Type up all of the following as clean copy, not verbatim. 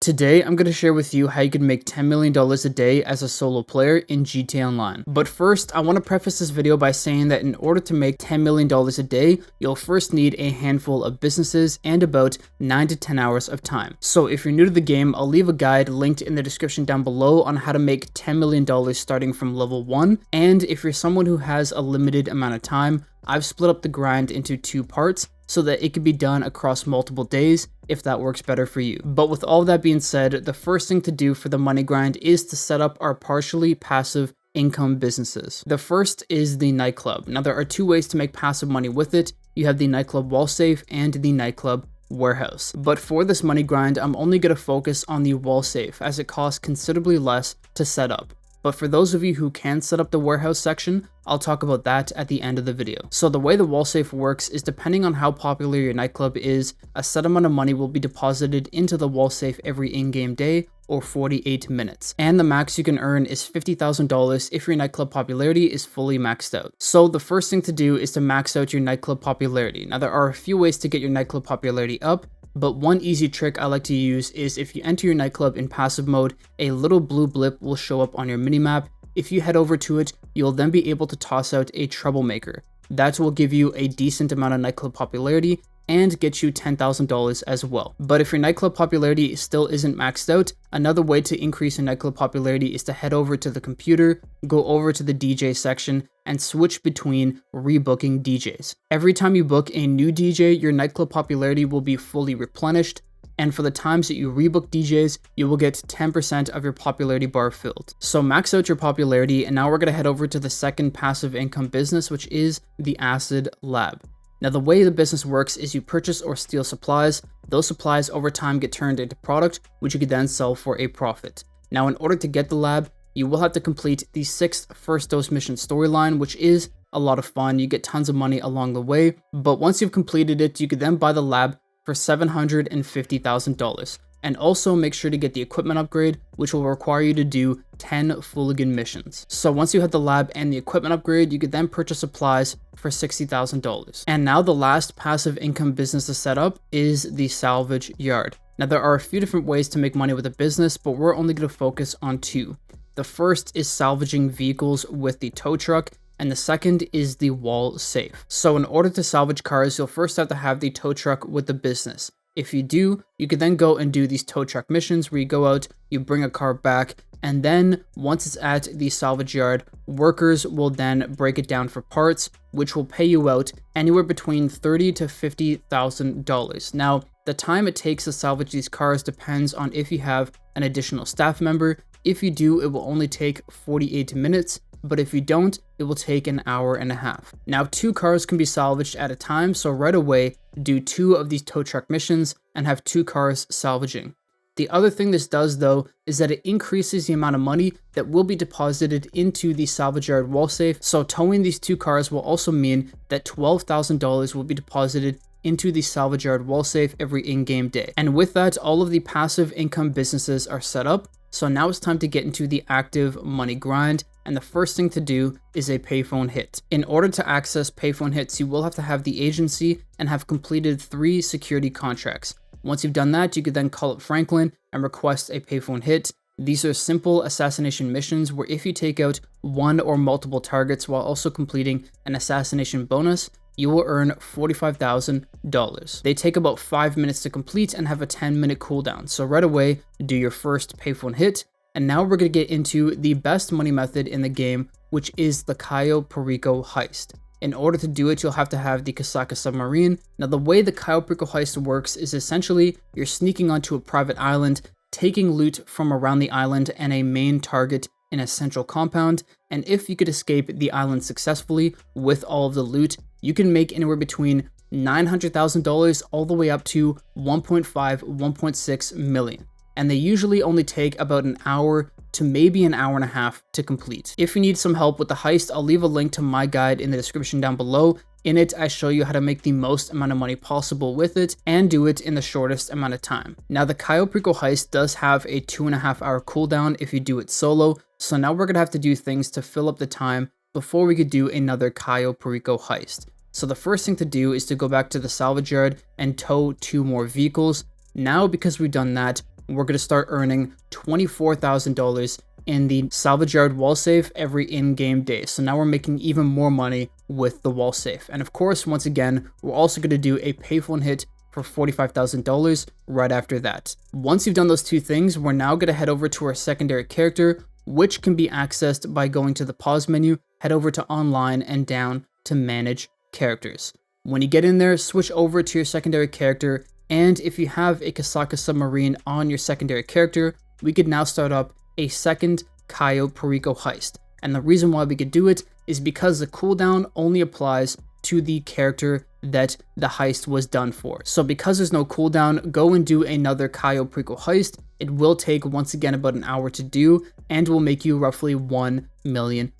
Today, I'm going to share with you how you can make $10 million a day as a solo player in GTA Online. But first, I want to preface this video by saying that in order to make $10 million a day, you'll first need a handful of businesses and about 9 to 10 hours of time. So if you're new to the game, I'll leave a guide linked in the description down below on how to make $10 million starting from level 1. And if you're someone who has a limited amount of time, I've split up the grind into 2 parts so that it can be done across multiple days if that works better for you. But with all that being said, the first thing to do for the money grind is to set up our partially passive income businesses. The first is the nightclub. Now there are 2 ways to make passive money with it. You have the nightclub wall safe and the nightclub warehouse. But for this money grind, I'm only going to focus on the wall safe as it costs considerably less to set up. But for those of you who can set up the warehouse section, I'll talk about that at the end of the video. So the way the wall safe works is depending on how popular your nightclub is, a set amount of money will be deposited into the wall safe every in-game day or 48 minutes. And the max you can earn is $50,000 if your nightclub popularity is fully maxed out. So the first thing to do is to max out your nightclub popularity. Now there are a few ways to get your nightclub popularity up, but one easy trick I like to use is if you enter your nightclub in passive mode, a little blue blip will show up on your minimap. If you head over to it, you'll then be able to toss out a troublemaker. That will give you a decent amount of nightclub popularity and get you $10,000 as well. But if your nightclub popularity still isn't maxed out, another way to increase your nightclub popularity is to head over to the computer, go over to the DJ section, and switch between rebooking DJs. Every time you book a new DJ, your nightclub popularity will be fully replenished, and for the times that you rebook DJs, you will get 10% of your popularity bar filled. So max out your popularity, and now we're gonna head over to the second passive income business, which is the Acid Lab. Now the way the business works is you purchase or steal supplies. Those supplies over time get turned into product, which you can then sell for a profit. Now in order to get the lab, you will have to complete the 6th First Dose mission storyline, which is a lot of fun. You get tons of money along the way, but once you've completed it, you can then buy the lab for $750,000. And also make sure to get the equipment upgrade, which will require you to do 10 Fooligan missions. So once you have the lab and the equipment upgrade, you could then purchase supplies for $60,000. And now the last passive income business to set up is the salvage yard. Now there are a few different ways to make money with a business, but we're only going to focus on 2. The first is salvaging vehicles with the tow truck, and the second is the wall safe. So in order to salvage cars, you'll first have to have the tow truck with the business. If you do, you can then go and do these tow truck missions where you go out, you bring a car back, and then once it's at the salvage yard, workers will then break it down for parts, which will pay you out anywhere between $30,000 to $50,000. Now, the time it takes to salvage these cars depends on if you have an additional staff member. If you do, it will only take 48 minutes. But if you don't, it will take an hour and a half. Now 2 cars can be salvaged at a time, so right away, do 2 of these tow truck missions and have 2 cars salvaging. The other thing this does though, is that it increases the amount of money that will be deposited into the salvage yard wall safe. So towing these 2 cars will also mean that $12,000 will be deposited into the salvage yard wall safe every in-game day. And with that, all of the passive income businesses are set up. So now it's time to get into the active money grind. And the first thing to do is a payphone hit. In order to access payphone hits, you will have to have the agency and have completed 3 security contracts. Once you've done that, you could then call up Franklin and request a payphone hit. These are simple assassination missions where if you take out 1 or multiple targets while also completing an assassination bonus, you will earn $45,000. They take about 5 minutes to complete and have a 10-minute cooldown. So right away, do your first payphone hit. And now we're going to get into the best money method in the game, which is the Cayo Perico heist. In order to do it, you'll have to have the Kasaka submarine. Now the way the Cayo Perico heist works is essentially you're sneaking onto a private island, taking loot from around the island and a main target in a central compound. And if you could escape the island successfully with all of the loot, you can make anywhere between $900,000 all the way up to 1.6 million. And they usually only take about an hour to maybe an hour and a half to complete. If you need some help with the heist, I'll leave a link to my guide in the description down below. In it, I show you how to make the most amount of money possible with it and do it in the shortest amount of time. Now, the Cayo Perico heist does have a 2.5 hour cooldown if you do it solo. So now we're gonna have to do things to fill up the time before we could do another Cayo Perico heist. So the first thing to do is to go back to the salvage yard and tow 2 more vehicles. Now, because we've done that, we're going to start earning $24,000 in the salvage yard wall safe every in-game day. So now we're making even more money with the wall safe. And of course, once again, we're also going to do a payphone hit for $45,000 right after that. Once you've done those two things, we're now going to head over to our secondary character, which can be accessed by going to the pause menu, head over to online and down to manage characters. When you get in there, switch over to your secondary character, and if you have a Kasaka submarine on your secondary character, we could now start up a second Cayo Perico heist. And the reason why we could do it is because the cooldown only applies to the character that the heist was done for. So because there's no cooldown, go and do another Cayo Perico heist. It will take, once again, about an hour to do, and will make you roughly $1 million.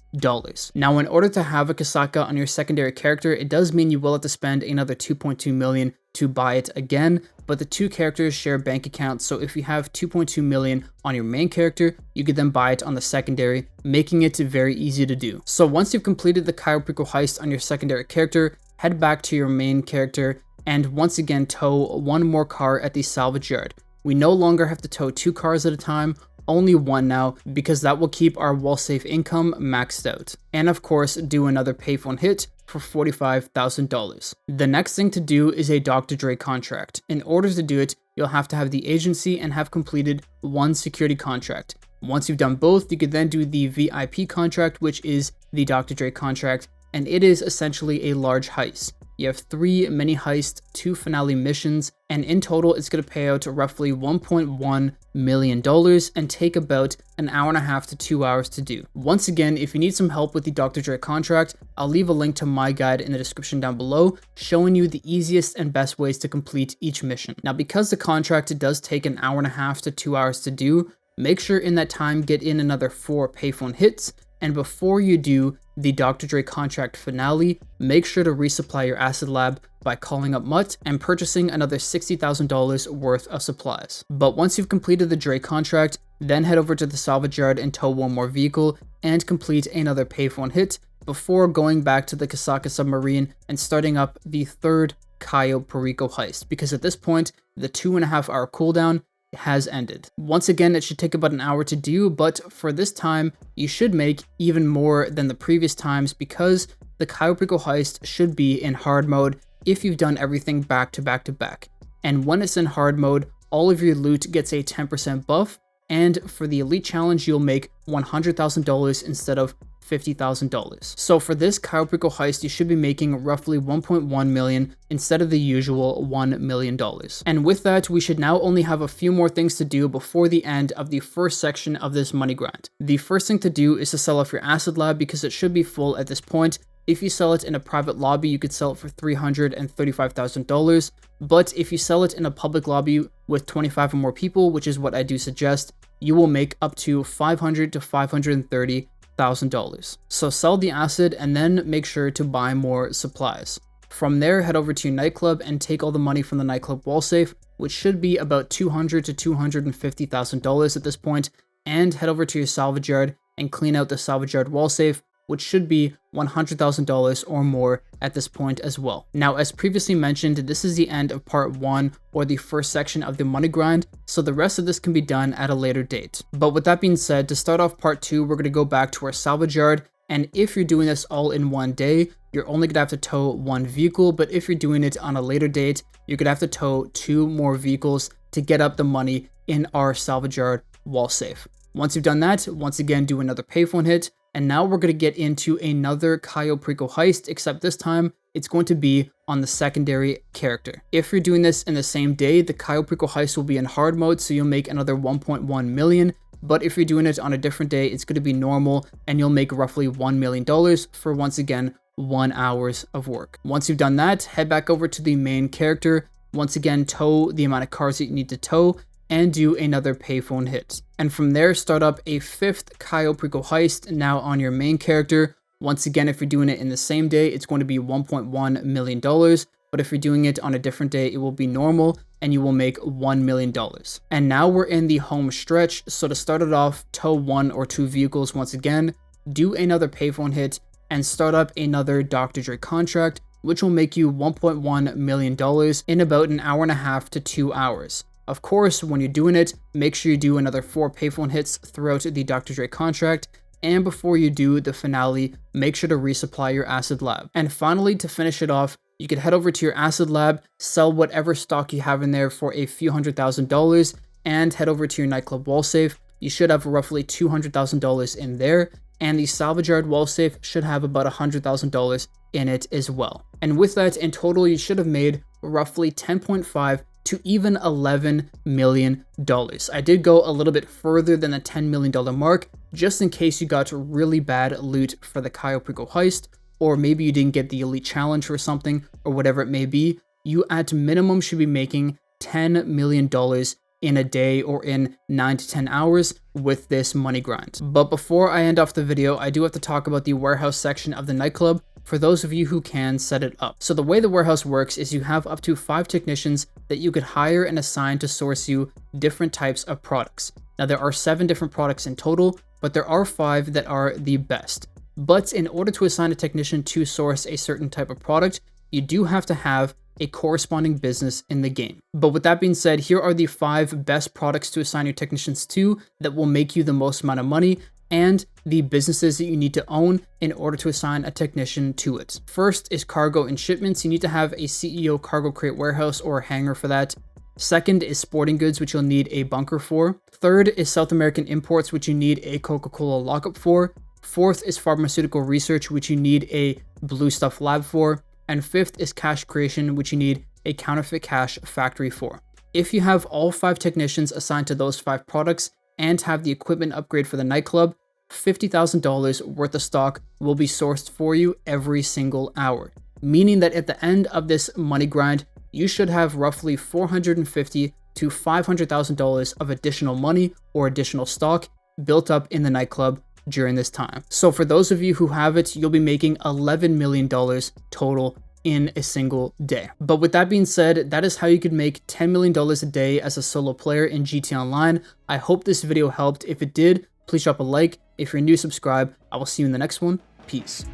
Now, in order to have a Kasaka on your secondary character, it does mean you will have to spend another 2.2 million to buy it again, but the two characters share bank accounts, so if you have 2.2 million on your main character, you could then buy it on the secondary, making it very easy to do. So once you've completed the Cayo Perico heist on your secondary character, head back to your main character, and once again tow one more car at the salvage yard. We no longer have to tow 2 cars at a time, only 1 now, because that will keep our wall safe income maxed out. And of course, do another payphone hit for $45,000. The next thing to do is a Dr. Dre contract. In order to do it, you'll have to have the agency and have completed 1 security contract. Once you've done both, you could then do the VIP contract, which is the Dr. Dre contract, and it is essentially a large heist. You have 3 mini heists, 2 finale missions, and in total it's going to pay out roughly $1.1 million and take about an hour and a half to 2 hours to do. Once again, if you need some help with the Dr. Dre contract, I'll leave a link to my guide in the description down below, showing you the easiest and best ways to complete each mission. Now, because the contract does take an hour and a half to 2 hours to do, make sure in that time get in another 4 payphone hits, and before you do the Dr. Dre contract finale, make sure to resupply your acid lab by calling up Mutt and purchasing another $60,000 worth of supplies. But once you've completed the Dre contract, then head over to the salvage yard and tow 1 more vehicle and complete another payphone hit before going back to the Kasaka submarine and starting up the 3rd Cayo Perico heist, because at this point, the 2.5-hour cooldown has ended. Once again, it should take about an hour to do, but for this time, you should make even more than the previous times because the Cayo Perico heist should be in hard mode if you've done everything back to back to back. And when it's in hard mode, all of your loot gets a 10% buff, and for the elite challenge, you'll make $100,000 instead of $50,000. So for this Cayo Perico heist, you should be making roughly 1.1 million instead of the usual $1 million. And with that, we should now only have a few more things to do before the end of the first section of this money grind. The first thing to do is to sell off your acid lab because it should be full at this point. If you sell it in a private lobby, you could sell it for $335,000. But if you sell it in a public lobby with 25 or more people, which is what I do suggest, you will make up to $500,000 to $530,000. So sell the acid and then make sure to buy more supplies. From there, head over to your nightclub and take all the money from the nightclub wall safe, which should be about $200,000 to $250,000 at this point, and head over to your salvage yard and clean out the salvage yard wall safe, which should be $100,000 or more at this point as well. Now, as previously mentioned, this is the end of part 1 or the first section of the money grind, so the rest of this can be done at a later date. But with that being said, to start off part 2, we're going to go back to our salvage yard, and if you're doing this all in one day, you're only going to have to tow 1 vehicle, but if you're doing it on a later date, you're going to have to tow 2 more vehicles to get up the money in our salvage yard wall safe. Once you've done that, once again, do another payphone hit. And now we're going to get into another Cayo Perico heist, except this time it's going to be on the secondary character. If you're doing this in the same day, the Cayo Perico heist will be in hard mode, so you'll make another 1.1 million. But if you're doing it on a different day, it's going to be normal, and you'll make roughly $1 million for, once again, 1 hour of work. Once you've done that, head back over to the main character. Once again, tow the amount of cars that you need to tow, and do another payphone hit. And from there, start up a 5th Cayo Perico heist now on your main character. Once again, if you're doing it in the same day, it's going to be $1.1 million. But if you're doing it on a different day, it will be normal and you will make $1 million. And now we're in the home stretch. So to start it off, tow 1 or 2 vehicles once again, do another payphone hit, and start up another Dr. Dre contract, which will make you $1.1 million in about an hour and a half to 2 hours. Of course, when you're doing it, make sure you do another 4 payphone hits throughout the Dre Contract, and before you do the finale, make sure to resupply your acid lab. And finally, to finish it off, you can head over to your acid lab, sell whatever stock you have in there for a few $100,000, and head over to your nightclub wall safe. You should have roughly $200,000 in there, and the salvage yard wall safe should have about $100,000 in it as well. And with that, in total, you should have made roughly 10.5 to even $11 million. I did go a little bit further than the $10 million mark, just in case you got really bad loot for the Cayo Perico heist, or maybe you didn't get the elite challenge or something, or whatever it may be. You at minimum should be making $10 million in a day or in 9 to 10 hours with this money grind. But before I end off the video, I do have to talk about the warehouse section of the nightclub for those of you who can set it up. So the way the warehouse works is you have up to 5 technicians that you could hire and assign to source you different types of products. Now there are 7 different products in total, but there are 5 that are the best. But in order to assign a technician to source a certain type of product, you do have to have a corresponding business in the game. But with that being said, here are the 5 best products to assign your technicians to that will make you the most amount of money, and the businesses that you need to own in order to assign a technician to it. First is cargo and shipments. You need to have a CEO cargo crate warehouse or a hangar for that. Second is sporting goods, which you'll need a bunker for. Third is South American imports, which you need a Coca-Cola lockup for. Fourth is pharmaceutical research, which you need a blue stuff lab for. And fifth is cash creation, which you need a counterfeit cash factory for. If you have all 5 technicians assigned to those 5 products and have the equipment upgrade for the nightclub, $50,000 worth of stock will be sourced for you every single hour. Meaning that at the end of this money grind, you should have roughly $450,000 to $500,000 of additional money or additional stock built up in the nightclub during this time. So for those of you who have it, you'll be making $11 million total in a single day. But with that being said, that is how you could make $10 million a day as a solo player in GTA Online. I hope this video helped. If it did, please drop a like. If you're new, subscribe. I will see you in the next one. Peace.